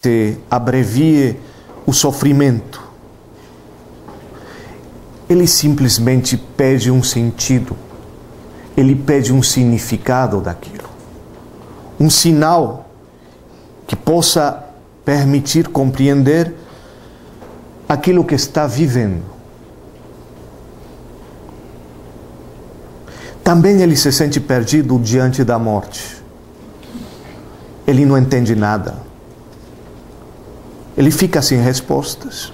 se abrevie o sofrimento. Ele simplesmente pede um sentido. Ele pede um significado daquilo. Um sinal que possa permitir compreender aquilo que está vivendo. Também ele se sente perdido diante da morte. Ele não entende nada. Ele fica sem respostas.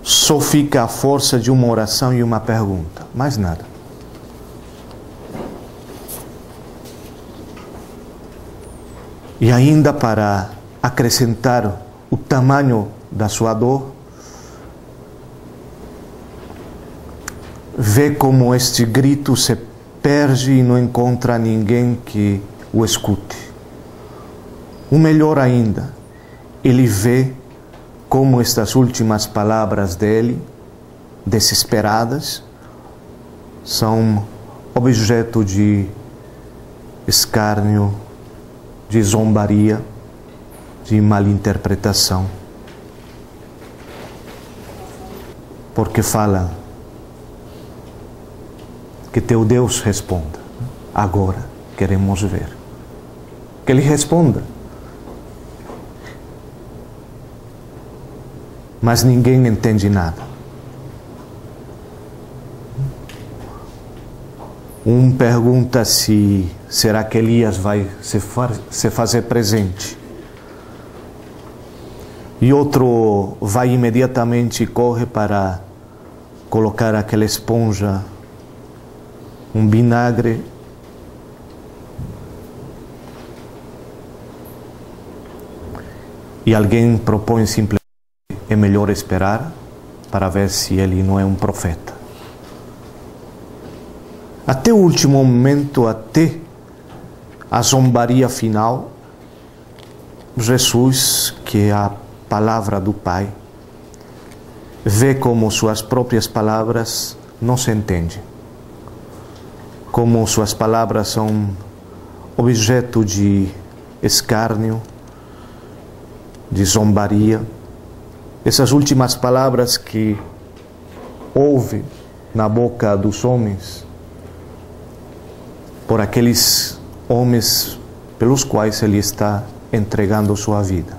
Só fica a força de uma oração e uma pergunta, mais nada. E ainda para acrescentar o tamanho da sua dor, vê como este grito se perde e não encontra ninguém que o escute. O melhor ainda, ele vê como estas últimas palavras dele, desesperadas, são objeto de escárnio, de zombaria, de malinterpretação. Porque fala que teu Deus responda. Agora queremos ver. Que ele responda. Mas ninguém entende nada. Um pergunta se será que Elias vai se fazer presente. E outro vai imediatamente e corre para colocar aquela esponja, um vinagre, e alguém propõe simplesmente: é melhor esperar para ver se ele não é um profeta. Até o último momento, até a zombaria final, Jesus, que é a palavra do Pai, vê como suas próprias palavras não se entendem. Como suas palavras são objeto de escárnio, de zombaria. Essas últimas palavras que ouve na boca dos homens, por aqueles homens pelos quais ele está entregando sua vida,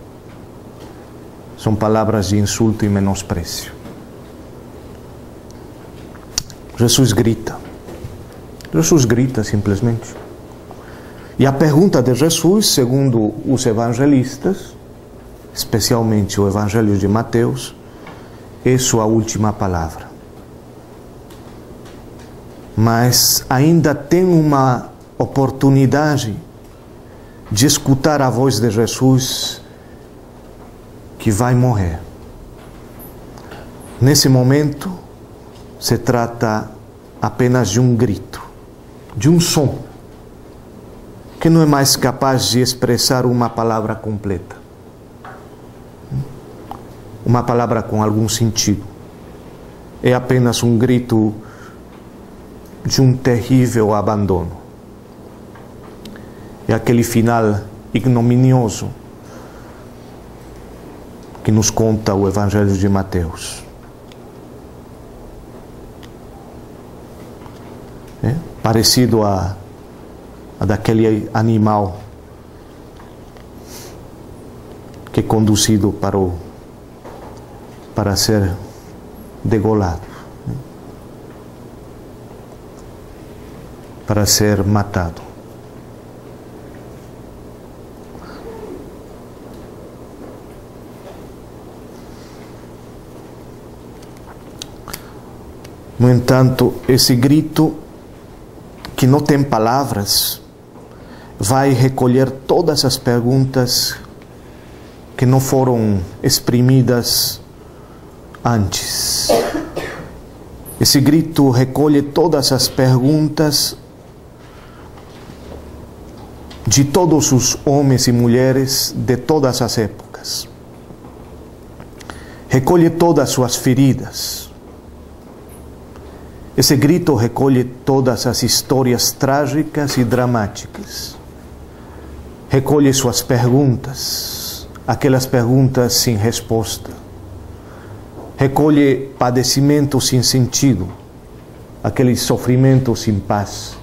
são palavras de insulto e menosprezo. Jesus grita simplesmente. E a pergunta de Jesus, segundo os evangelistas, especialmente o Evangelho de Mateus, é sua última palavra. Mas ainda tem uma oportunidade de escutar a voz de Jesus que vai morrer. Nesse momento, se trata apenas de um grito, de um som, que não é mais capaz de expressar uma palavra completa. Uma palavra com algum sentido. É apenas um grito de um terrível abandono. É aquele final ignominioso que nos conta o Evangelho de Mateus. Parecido a daquele animal que é conduzido para ser degolado, para ser matado. No entanto, esse grito, que não tem palavras, vai recolher todas as perguntas que não foram exprimidas antes. Esse grito recolhe todas as perguntas de todos os homens e mulheres de todas as épocas. Recolhe todas as suas feridas. Esse grito recolhe todas as histórias trágicas e dramáticas. recolhe suas perguntas, aquelas perguntas sem resposta. Recolhe padecimento sem sentido, aquele sofrimento sem paz.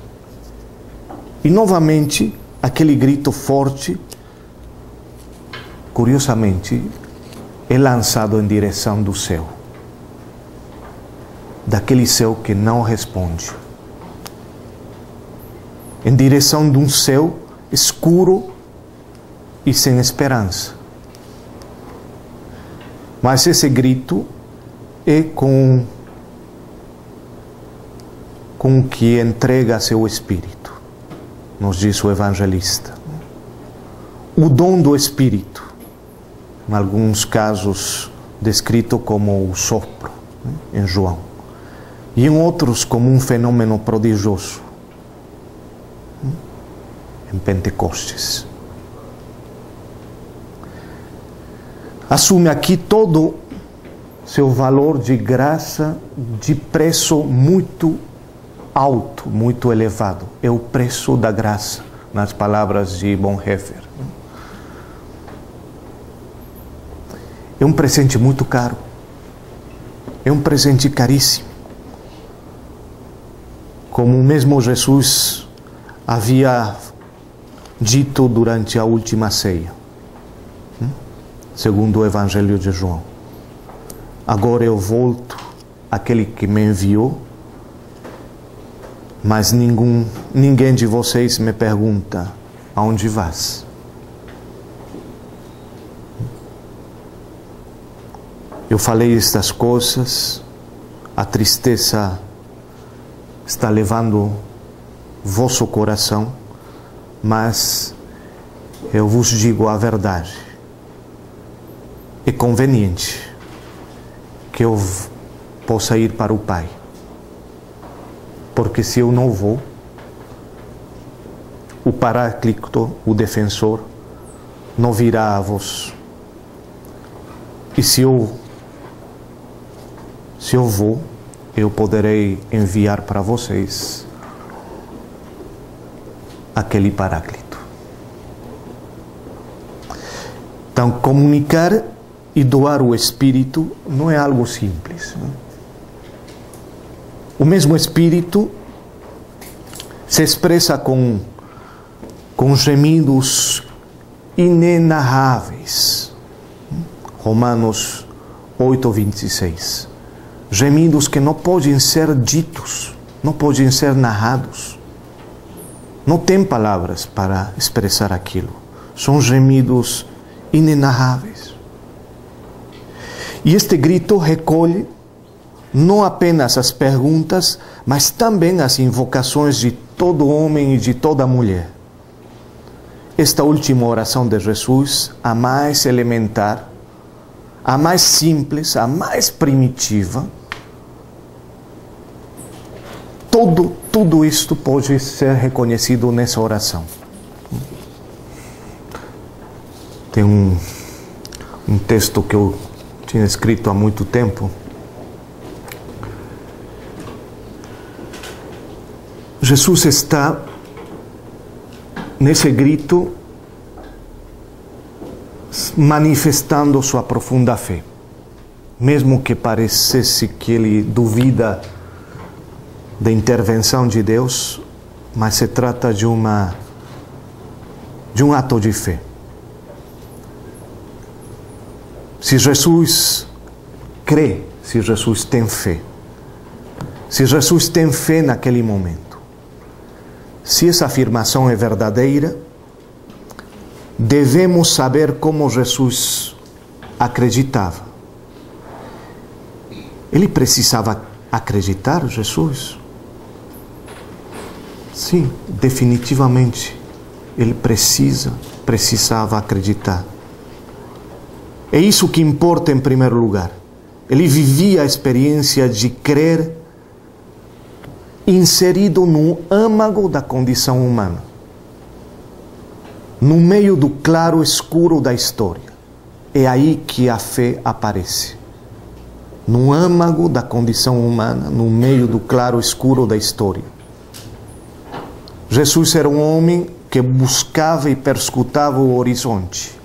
E novamente, aquele grito forte, curiosamente, é lançado em direção do céu. Daquele céu que não responde. Em direção de um céu escuro e sem esperança. Mas esse grito é com que entrega seu espírito, nos diz o evangelista. O dom do espírito, em alguns casos descrito como o sopro, em João, e em outros como um fenômeno prodigioso, em Pentecostes. Assume aqui todo seu valor de graça, de preço muito alto, muito elevado. É o preço da graça, nas palavras de Bonhoeffer. É um presente muito caro. É um presente caríssimo. Como mesmo Jesus havia dito durante a última ceia, segundo o Evangelho de João. Agora eu volto àquele que me enviou, mas ninguém de vocês me pergunta: aonde vas? Eu falei estas coisas, a tristeza está levando vosso coração, mas eu vos digo a verdade. É conveniente que eu possa ir para o Pai, porque se eu não vou, o Paráclito, o defensor, não virá a vós. E se eu vou, eu poderei enviar para vocês aquele Paráclito. Então, comunicar e doar o Espírito não é algo simples. O mesmo Espírito se expressa com gemidos inenarráveis. Romanos 8:26. Gemidos que não podem ser ditos, não podem ser narrados. Não tem palavras para expressar aquilo. São gemidos inenarráveis. E este grito recolhe não apenas as perguntas, mas também as invocações de todo homem e de toda mulher. Esta última oração de Jesus, a mais elementar, a mais simples, a mais primitiva, tudo isto pode ser reconhecido nessa oração. Tem um texto que eu tinha escrito há muito tempo. Jesus está nesse grito manifestando sua profunda fé, mesmo que parecesse que ele duvida da intervenção de Deus, mas se trata de um ato de fé. Se Jesus crê, se Jesus tem fé, se Jesus tem fé naquele momento, se essa afirmação é verdadeira, devemos saber como Jesus acreditava. Ele precisava acreditar, Jesus? Sim, definitivamente. Ele precisava acreditar. É isso que importa em primeiro lugar. Ele vivia a experiência de crer inserido no âmago da condição humana, no meio do claro escuro da história. É aí que a fé aparece. No âmago da condição humana, no meio do claro escuro da história. Jesus era um homem que buscava e perscrutava o horizonte.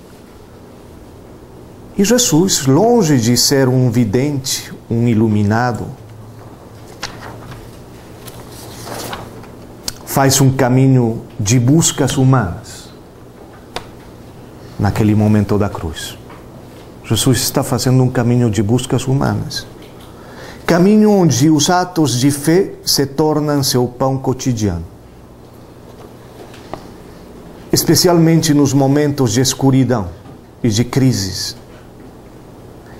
E Jesus, longe de ser um vidente, um iluminado, faz um caminho de buscas humanas naquele momento da cruz. Jesus está fazendo um caminho de buscas humanas. Caminho onde os atos de fé se tornam seu pão cotidiano. Especialmente nos momentos de escuridão e de crises.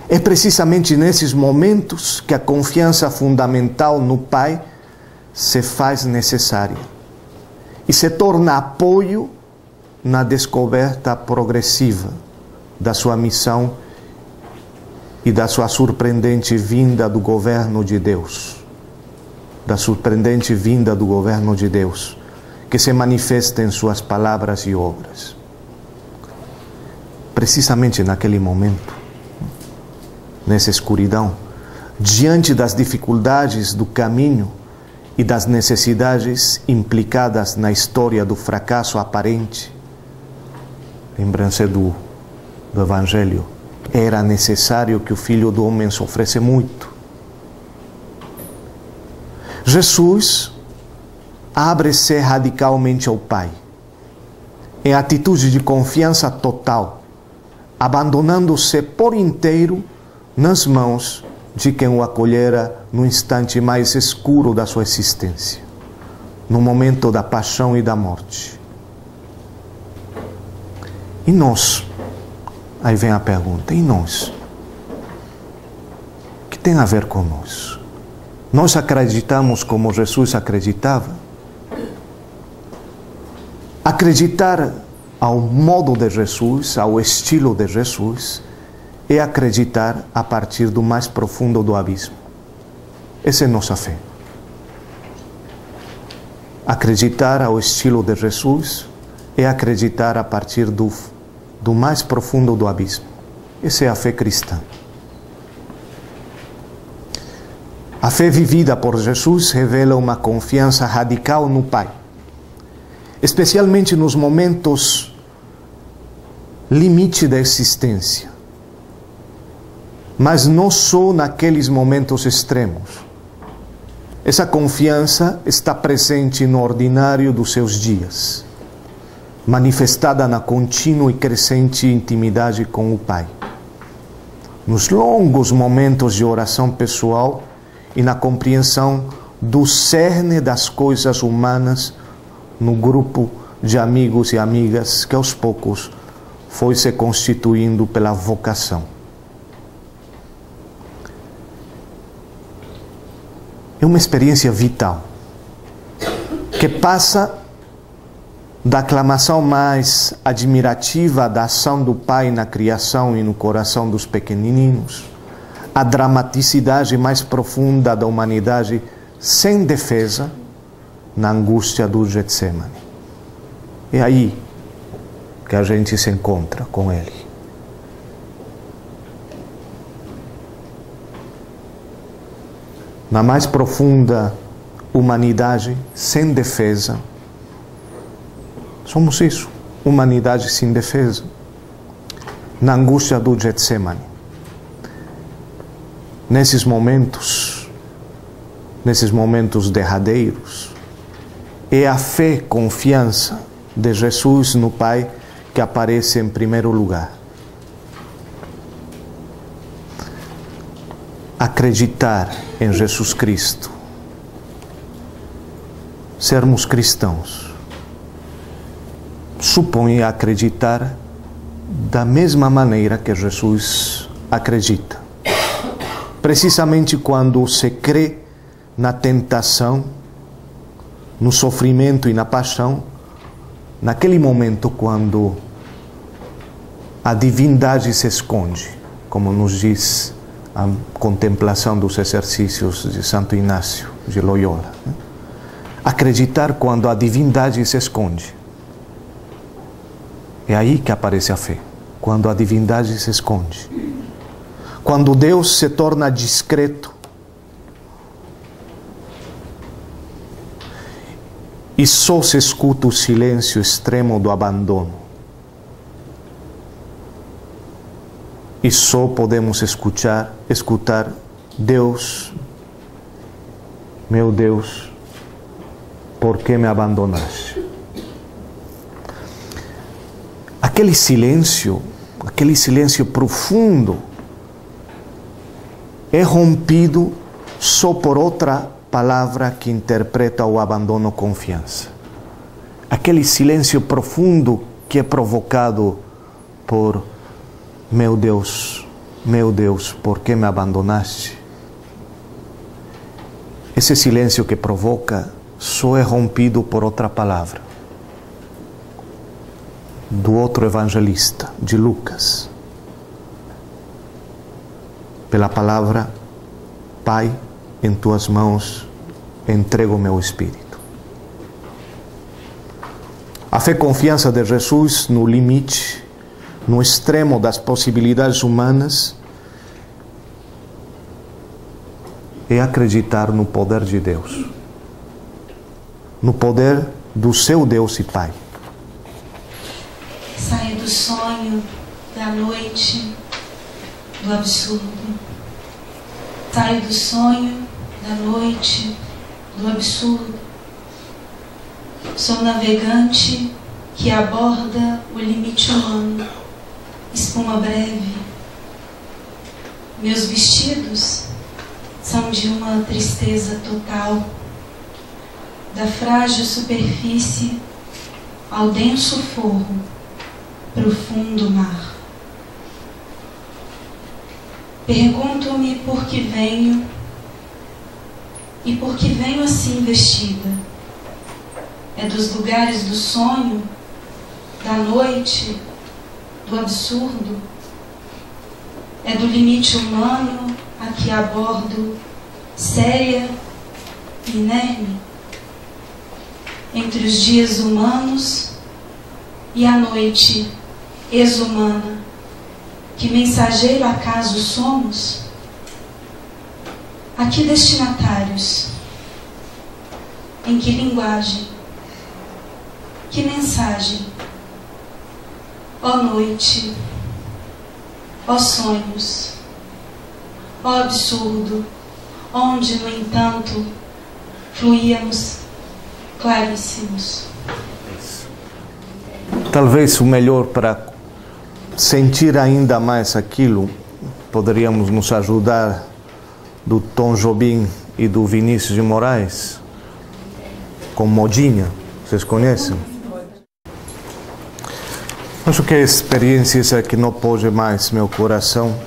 É precisamente nesses momentos que a confiança fundamental no Pai se faz necessária e se torna apoio na descoberta progressiva da sua missão e da sua surpreendente vinda do governo de Deus. Da surpreendente vinda do governo de Deus, que se manifesta em suas palavras e obras. Precisamente naquele momento, nessa escuridão, diante das dificuldades do caminho e das necessidades implicadas na história do fracasso aparente, lembram-se do Evangelho, era necessário que o Filho do Homem sofresse muito. Jesus abre-se radicalmente ao Pai, em atitude de confiança total, abandonando-se por inteiro nas mãos de quem o acolhera no instante mais escuro da sua existência, no momento da paixão e da morte. E nós? Aí vem a pergunta, e nós? O que tem a ver com nós? Nós acreditamos como Jesus acreditava? Acreditar ao modo de Jesus, ao estilo de Jesus, é acreditar a partir do mais profundo do abismo. Essa é nossa fé. Acreditar ao estilo de Jesus é acreditar a partir do mais profundo do abismo. Essa é a fé cristã. A fé vivida por Jesus revela uma confiança radical no Pai, especialmente nos momentos limite da existência, mas não só naqueles momentos extremos. Essa confiança está presente no ordinário dos seus dias, manifestada na contínua e crescente intimidade com o Pai, nos longos momentos de oração pessoal e na compreensão do cerne das coisas humanas no grupo de amigos e amigas que aos poucos foi se constituindo pela vocação. É uma experiência vital que passa da aclamação mais admirativa da ação do Pai na criação e no coração dos pequenininhos, à dramaticidade mais profunda da humanidade sem defesa na angústia do Getsemane. É aí que a gente se encontra com Ele. Na mais profunda humanidade sem defesa, somos isso, humanidade sem defesa, na angústia do Getsemane. Nesses momentos derradeiros, é a fé, confiança de Jesus no Pai que aparece em primeiro lugar. Acreditar em Jesus Cristo, sermos cristãos, supõe acreditar da mesma maneira que Jesus acredita. Precisamente quando se crê na tentação, no sofrimento e na paixão, naquele momento quando a divindade se esconde, como nos diz a contemplação dos exercícios de Santo Inácio de Loyola. Acreditar quando a divindade se esconde. É aí que aparece a fé, quando a divindade se esconde. Quando Deus se torna discreto e só se escuta o silêncio extremo do abandono. E só podemos escutar Deus, meu Deus, por que me abandonaste? Aquele silêncio profundo, é rompido só por outra palavra que interpreta o abandono confiança. Aquele silêncio profundo que é provocado por meu Deus, por que me abandonaste? Esse silêncio que provoca só é rompido por outra palavra, do outro evangelista, de Lucas. Pela palavra: Pai, em tuas mãos entrego o meu espírito. A fé e confiança de Jesus no limite, no extremo das possibilidades humanas, é acreditar no poder de Deus, no poder do seu Deus e Pai. Saia do sonho, da noite, do absurdo. Saia do sonho, da noite, do absurdo. Sou navegante que aborda o limite humano, espuma breve. Meus vestidos são de uma tristeza total, da frágil superfície ao denso forro, profundo mar. Pergunto-me por que venho e por que venho assim vestida. É dos lugares do sonho, da noite, do absurdo? É do limite humano a que abordo, séria e inerme? Entre os dias humanos e a noite exumana, que mensageiro acaso somos? A que destinatários? Em que linguagem? Que mensagem? Ó noite, ó sonhos, ó absurdo, onde, no entanto, fluíamos claríssimos. Talvez o melhor para sentir ainda mais aquilo, poderíamos nos ajudar do Tom Jobim e do Vinícius de Moraes, com Modinha. Vocês conhecem? Acho que a experiência é que não pode mais meu coração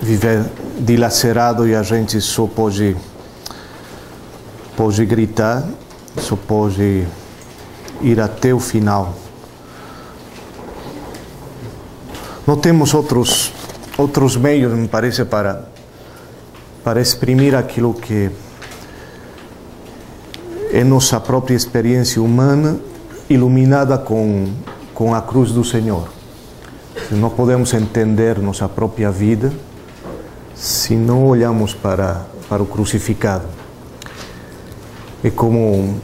viver dilacerado e a gente só pode gritar, só pode ir até o final. Não temos outros meios, me parece, para exprimir aquilo que é nossa própria experiência humana, iluminada com a cruz do Senhor. Não podemos entender nossa própria vida se não olhamos para o crucificado. É como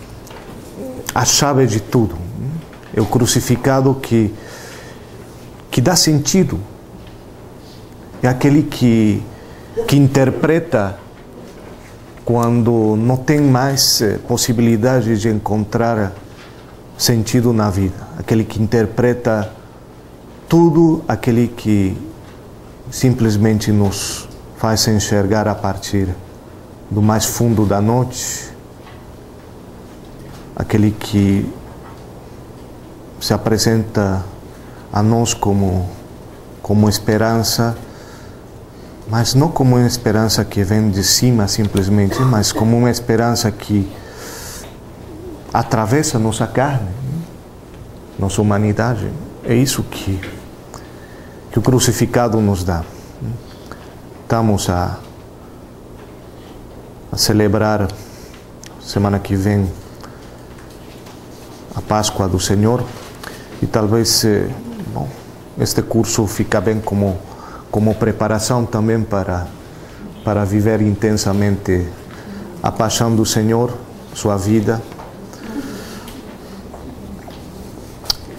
a chave de tudo. É o crucificado que dá sentido. É aquele que interpreta quando não tem mais possibilidade de encontrar sentido na vida. Aquele que interpreta tudo, aquele que simplesmente nos faz enxergar a partir do mais fundo da noite, aquele que se apresenta a nós como esperança, mas não como uma esperança que vem de cima simplesmente, mas como uma esperança que atravessa nossa carne, nossa humanidade. É isso que o crucificado nos dá. Estamos a celebrar semana que vem a Páscoa do Senhor, e talvez este curso fica bem como preparação também para viver intensamente a paixão do Senhor, sua vida.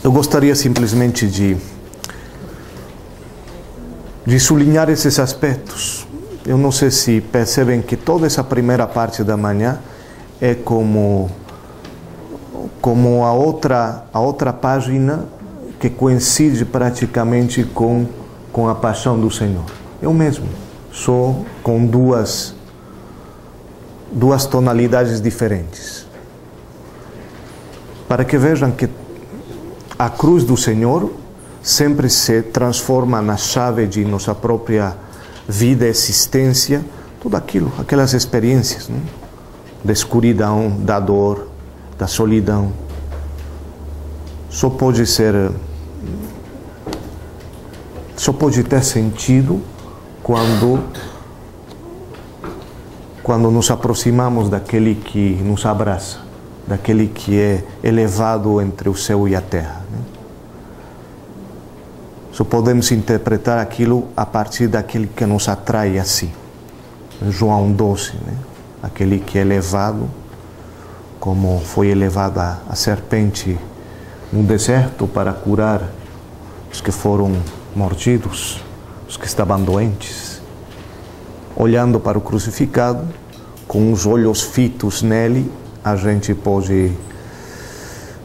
Eu gostaria simplesmente de sublinhar esses aspectos. Eu não sei se percebem que toda essa primeira parte da manhã é como a outra página que coincide praticamente com a paixão do Senhor. Eu mesmo, só com duas tonalidades diferentes. Para que vejam que a cruz do Senhor sempre se transforma na chave de nossa própria vida, existência, tudo aquilo, aquelas experiências, né? Da escuridão, da dor, da solidão. Só pode ter sentido quando nos aproximamos daquele que nos abraça, daquele que é elevado entre o céu e a terra, né? Só podemos interpretar aquilo a partir daquele que nos atrai assim. João 12, né? Aquele que é elevado, como foi elevada a serpente no deserto para curar os que foram mordidos, os que estavam doentes. Olhando para o crucificado, com os olhos fitos nele, a gente pode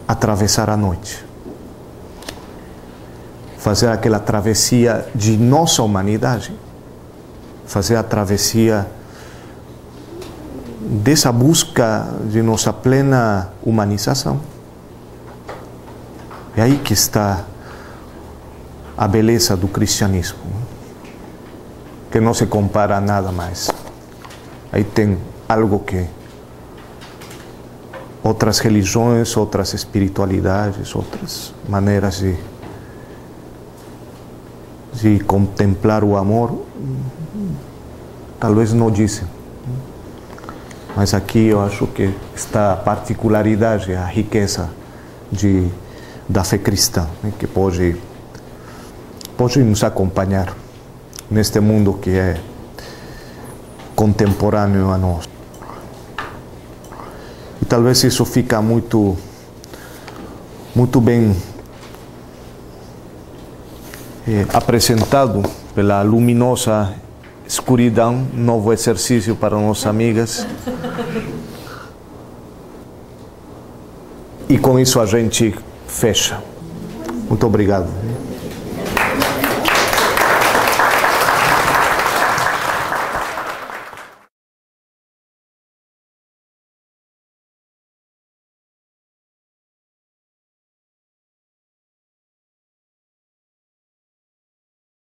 atravessar a noite. Fazer aquela travessia de nossa humanidade. Fazer a travessia dessa busca de nossa plena humanização. É aí que está a beleza do cristianismo, que não se compara a nada mais. Aí tem algo que outras religiões, outras espiritualidades, outras maneiras de contemplar o amor, talvez não dizem. Mas aqui eu acho que está a particularidade, a riqueza da fé cristã, né, que pode nos acompanhar neste mundo que é contemporâneo a nós. E talvez isso fica muito bem apresentado pela luminosa escuridão, novo exercício para nossas amigas. E com isso a gente fecha. Muito obrigado.